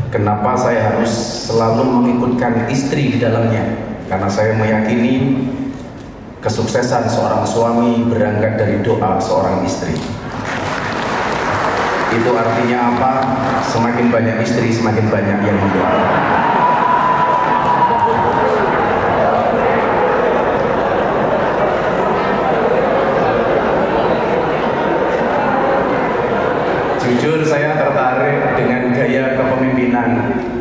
Kenapa saya harus selalu mengikutkan istri di dalamnya? Karena saya meyakini kesuksesan seorang suami berangkat dari doa seorang istri. Itu artinya apa? Semakin banyak istri, semakin banyak yang mendoakan. Jujur saya tertarik dengan gaya kepemimpinan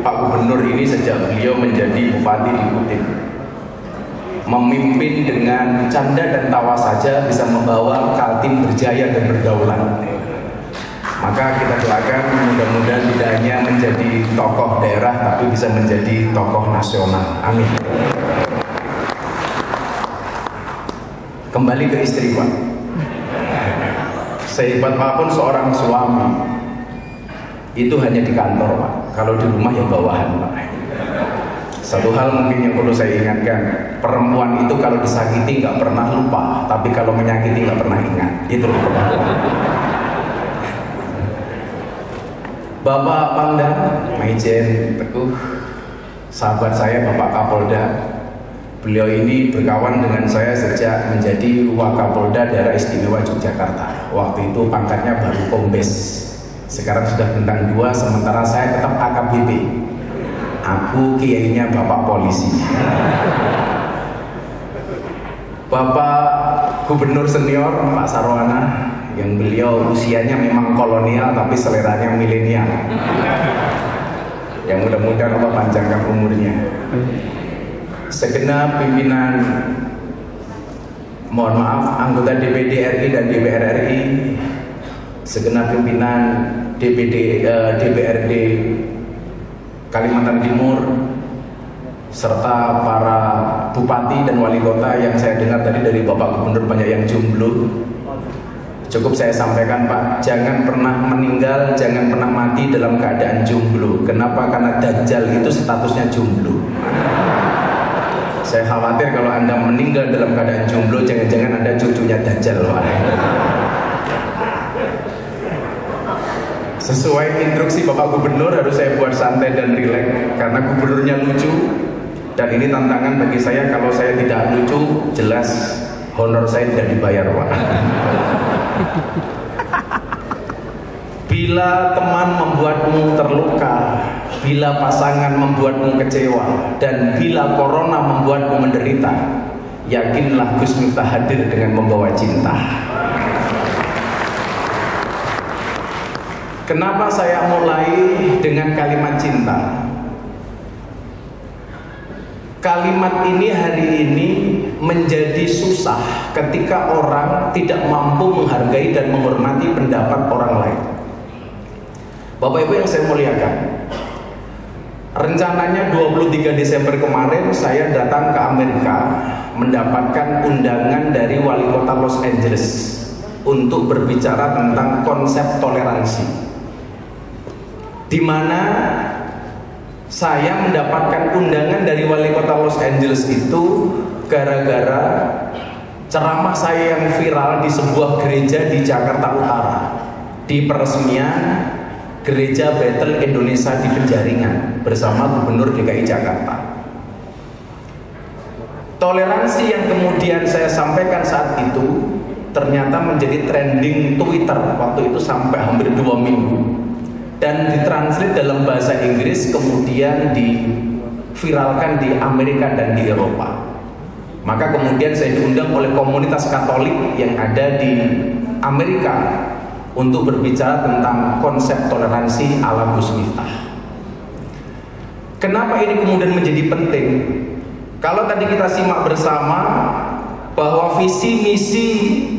Pak Gubernur ini sejak beliau menjadi Bupati di Kutim. Memimpin dengan canda dan tawa saja bisa membawa Kaltim berjaya dan berdaulat. Maka kita doakan mudah-mudahan tidak hanya menjadi tokoh daerah tapi bisa menjadi tokoh nasional. Amin. Kembali ke istri Pak. Sehebat apapun seorang suami itu hanya di kantor Pak. Kalau di rumah ya bawahan Pak. Satu hal mungkin yang perlu saya ingatkan, perempuan itu kalau disakiti nggak pernah lupa, tapi kalau menyakiti nggak pernah ingat. Itu loh perempuan. Bapak Pangdam, Maijen Teguh, sahabat saya Bapak Kapolda. Beliau ini berkawan dengan saya sejak menjadi Wakapolda Daerah Istimewa Yogyakarta. Waktu itu pangkatnya baru Kombes. Sekarang sudah bintang 2, sementara saya tetap AKBP. Aku kiainya Bapak Polisi. Bapak Gubernur Senior Pak Sarwana, yang beliau usianya memang kolonial tapi seleranya milenial. Yang mudah-mudahan Allah panjangkan umurnya. Segenap pimpinan, mohon maaf, anggota DPD RI dan DPR RI, segenap pimpinan DPRD Kalimantan Timur, serta para bupati dan wali kota yang saya dengar tadi dari Bapak Gubernur banyak yang jomblo. Cukup saya sampaikan Pak, jangan pernah meninggal, jangan pernah mati dalam keadaan jomblo. Kenapa? Karena Dajjal itu statusnya jomblo. Saya khawatir kalau Anda meninggal dalam keadaan jomblo, jangan-jangan Anda cucunya Dajjal. Sesuai instruksi Bapak Gubernur harus saya buat santai dan rileks karena gubernurnya lucu. Dan ini tantangan bagi saya, kalau saya tidak lucu, jelas honor saya tidak dibayar Pak. Bila teman membuatmu terluka, bila pasangan membuatmu kecewa, dan bila corona membuatmu menderita, yakinlah Gus Miftah hadir dengan membawa cinta. Kenapa saya mulai dengan kalimat cinta? Kalimat ini hari ini menjadi susah ketika orang tidak mampu menghargai dan menghormati pendapat orang lain. Bapak Ibu yang saya muliakan, rencananya 23 Desember kemarin saya datang ke Amerika mendapatkan undangan dari wali kota Los Angeles untuk berbicara tentang konsep toleransi, di mana saya mendapatkan undangan dari wali kota Los Angeles itu gara-gara ceramah saya yang viral di sebuah gereja di Jakarta Utara, di peresmian Gereja Bethel Indonesia di Penjaringan bersama Gubernur DKI Jakarta. Toleransi yang kemudian saya sampaikan saat itu ternyata menjadi trending Twitter waktu itu sampai hampir 2 minggu, dan ditranslate dalam bahasa Inggris, kemudian diviralkan di Amerika dan di Eropa. Maka kemudian saya diundang oleh komunitas Katolik yang ada di Amerika untuk berbicara tentang konsep toleransi ala Gus Miftah. Kenapa ini kemudian menjadi penting? Kalau tadi kita simak bersama bahwa visi misi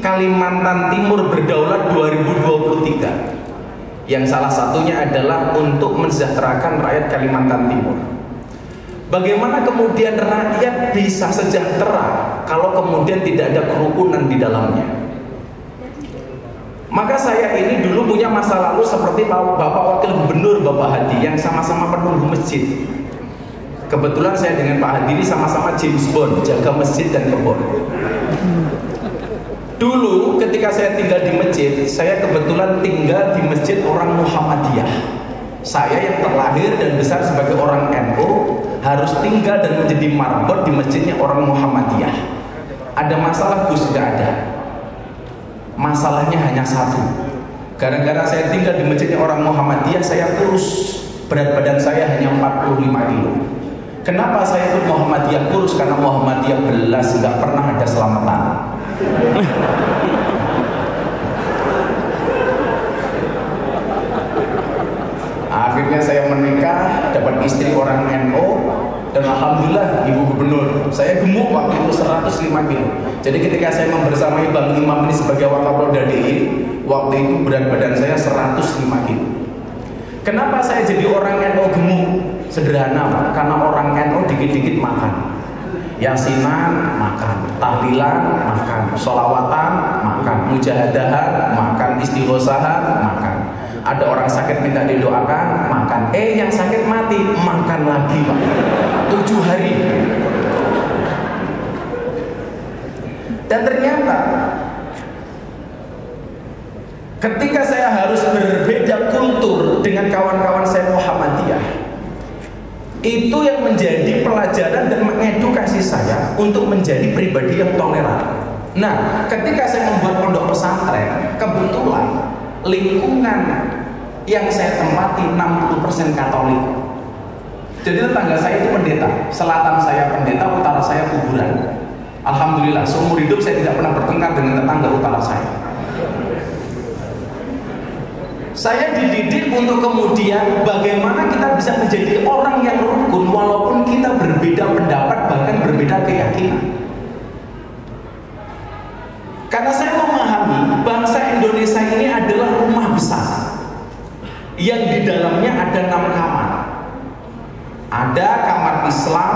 Kalimantan Timur berdaulat 2023, yang salah satunya adalah untuk mensejahterakan rakyat Kalimantan Timur. Bagaimana kemudian rakyat bisa sejahtera kalau kemudian tidak ada kerukunan di dalamnya? Maka saya ini dulu punya masa lalu seperti Bapak Wakil Gubernur Bapak Hadi yang sama-sama penunggu masjid. Kebetulan saya dengan Pak Hadi ini sama-sama James Bond, jaga masjid dan kebun. Dulu ketika saya tinggal di masjid, saya kebetulan tinggal di masjid orang Muhammadiyah. Saya yang terlahir dan besar sebagai orang NU harus tinggal dan menjadi marbot di masjidnya orang Muhammadiyah. Ada masalah Gus? Tidak ada. Masalahnya hanya satu. Gara-gara saya tinggal di masjidnya orang Muhammadiyah, saya kurus. Berat badan saya hanya 45 kilo. Kenapa saya ikut Muhammadiyah kurus? Karena Muhammadiyah belas, nggak pernah ada selamatan. Akhirnya saya menikah, dapat istri orang NU, dan alhamdulillah ibu gubernur. Saya gemuk waktu itu 105 kilo. Jadi ketika saya membersamai Bang Imam ini sebagai Wakapolda DIY, waktu itu berat badan saya 105 kilo. Kenapa saya jadi orang NU gemuk? Sederhana, Pak. Karena orang NU dikit-dikit makan. Yasinan makan, tahlilan makan, sholawatan makan, mujahadahan makan, istighosahan makan. Ada orang sakit minta didoakan makan. Yang sakit mati makan lagi, Pak. 7 hari. Dan ternyata ketika saya harus berbeda kultur dengan kawan-kawan saya Muhammadiyah, itu yang menjadi pelajaran dan mengedukasi saya untuk menjadi pribadi yang toleran. Nah, ketika saya membuat pondok pesantren, kebetulan lingkungan yang saya tempati 60% Katolik. Jadi tetangga saya itu pendeta, selatan saya pendeta, utara saya kuburan. Alhamdulillah, seumur hidup saya tidak pernah bertengkar dengan tetangga utara saya. Saya dididik untuk kemudian bagaimana kita bisa menjadi orang yang rukun walaupun kita berbeda pendapat, bahkan berbeda keyakinan. Karena saya memahami bangsa Indonesia ini adalah rumah besar yang di dalamnya ada 6 kamar. Ada kamar Islam,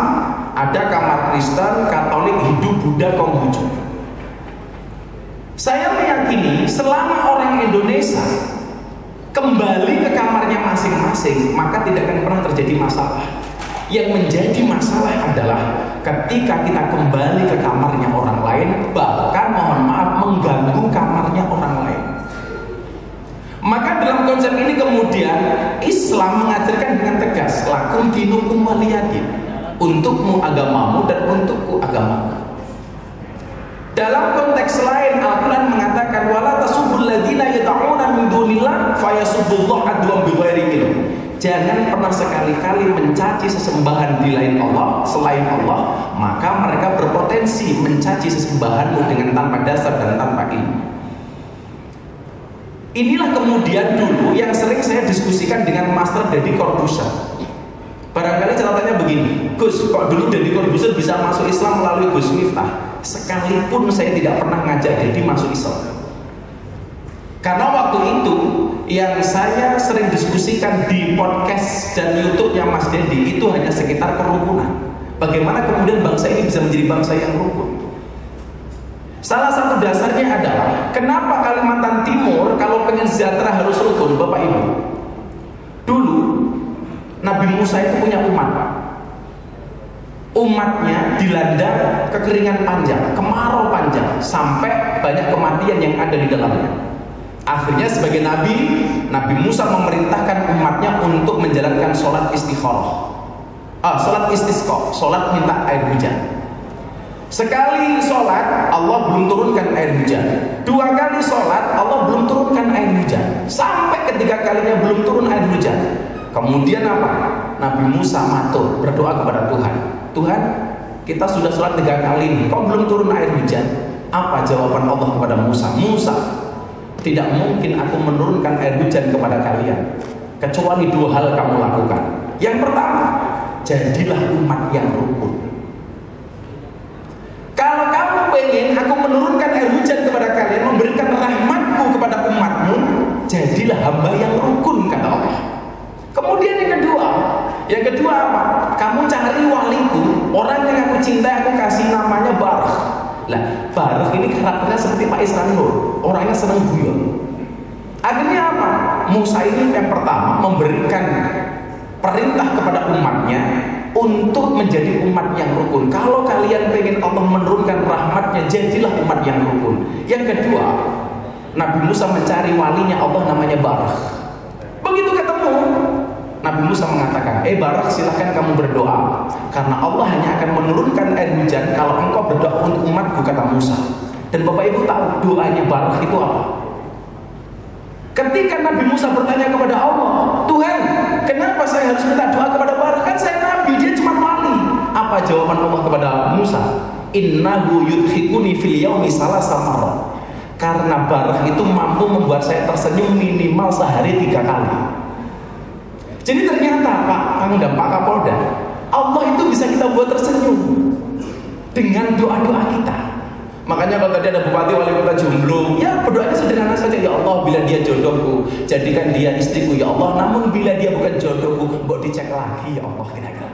ada kamar Kristen, Katolik, Hindu, Buddha, Konghucu. Saya meyakini selama orang Indonesia kembali ke kamarnya masing-masing, maka tidak akan pernah terjadi masalah. Yang menjadi masalah adalah ketika kita kembali ke kamarnya orang lain, bahkan mohon maaf mengganggu kamarnya orang lain. Maka dalam konsep ini kemudian Islam mengajarkan dengan tegas, lakum dinukum waliyadin, untukmu agamamu dan untukku agamaku. Dalam konteks lain Al-Quran mengatakan wala tasubul ladzina yad'una min dunillah fayasubbullah adwan bighairi ilm. Jangan pernah sekali-kali mencaci sesembahan di lain Allah, selain Allah, maka mereka berpotensi mencaci sesembahanmu dengan tanpa dasar dan tanpa ilmu. Inilah kemudian dulu yang sering saya diskusikan dengan Master Deddy Corbuzier. Barangkali catatannya begini, Gus, kok dulu Deddy Corbuzier bisa masuk Islam melalui Gus Miftah? Sekalipun saya tidak pernah ngajak Deddy masuk Islam. Karena waktu itu yang saya sering diskusikan di podcast dan YouTube-nya Mas Deddy itu hanya sekitar kerukunan. Bagaimana kemudian bangsa ini bisa menjadi bangsa yang rukun? Salah satu dasarnya adalah kenapa Kalimantan Timur kalau pengen sejahtera harus rukun, Bapak Ibu? Dulu Nabi Musa itu punya umat, Pak. Umatnya dilanda kekeringan panjang, kemarau panjang, sampai banyak kematian yang ada di dalamnya. Akhirnya sebagai Nabi Musa memerintahkan umatnya untuk menjalankan sholat istikharah, sholat istisqa, sholat minta air hujan. Sekali sholat Allah belum turunkan air hujan, 2 kali sholat Allah belum turunkan air hujan, sampai ketiga kalinya belum turun air hujan. Kemudian apa? Nabi Musa matur berdoa kepada Tuhan, Tuhan, kita sudah sholat 3 kali ini, kok belum turun air hujan? Apa jawaban Allah kepada Musa? Musa, tidak mungkin aku menurunkan air hujan kepada kalian kecuali 2 hal kamu lakukan. Yang pertama, jadilah umat yang rukun. Kalau kamu pengen aku menurunkan air hujan kepada kalian, memberikan rahmatku kepada umatmu, jadilah hamba yang rukun, kata Allah. Kemudian yang kedua apa? Kamu cari waliku, orang yang aku cintai, aku kasih namanya Barakh. Lah, Barakh ini karakternya seperti Pak Isran Nur, orangnya senang guyon. Akhirnya apa? Musa ini yang pertama memberikan perintah kepada umatnya untuk menjadi umat yang rukun. Kalau kalian pengen Allah menurunkan rahmatnya, jadilah umat yang rukun. Yang kedua, Nabi Musa mencari walinya Allah namanya Barakh. Begitu ketemu, Nabi Musa mengatakan, Barak silahkan kamu berdoa, karena Allah hanya akan menurunkan air hujan kalau engkau berdoa untuk umatku, kata Musa. Dan Bapak Ibu tahu doanya Barak itu apa? Ketika Nabi Musa bertanya kepada Allah, Tuhan, kenapa saya harus minta doa kepada Barak? Kan saya Nabi, dia cuma wali. Apa jawaban Allah kepada Musa? Innahu yudhikuni fil yaumi salasa marrat. Karena Barak itu mampu membuat saya tersenyum minimal sehari 3 kali. Jadi ternyata Pak Pangdam, Pak Kapolda, Allah itu bisa kita buat tersenyum dengan doa-doa kita. Makanya kalau tadi ada bupati wali kota jomblo, ya berdoanya sederhana saja, ya Allah bila dia jodohku, jadikan dia istriku ya Allah. Namun bila dia bukan jodohku, mbok dicek lagi ya Allah, kira-kira.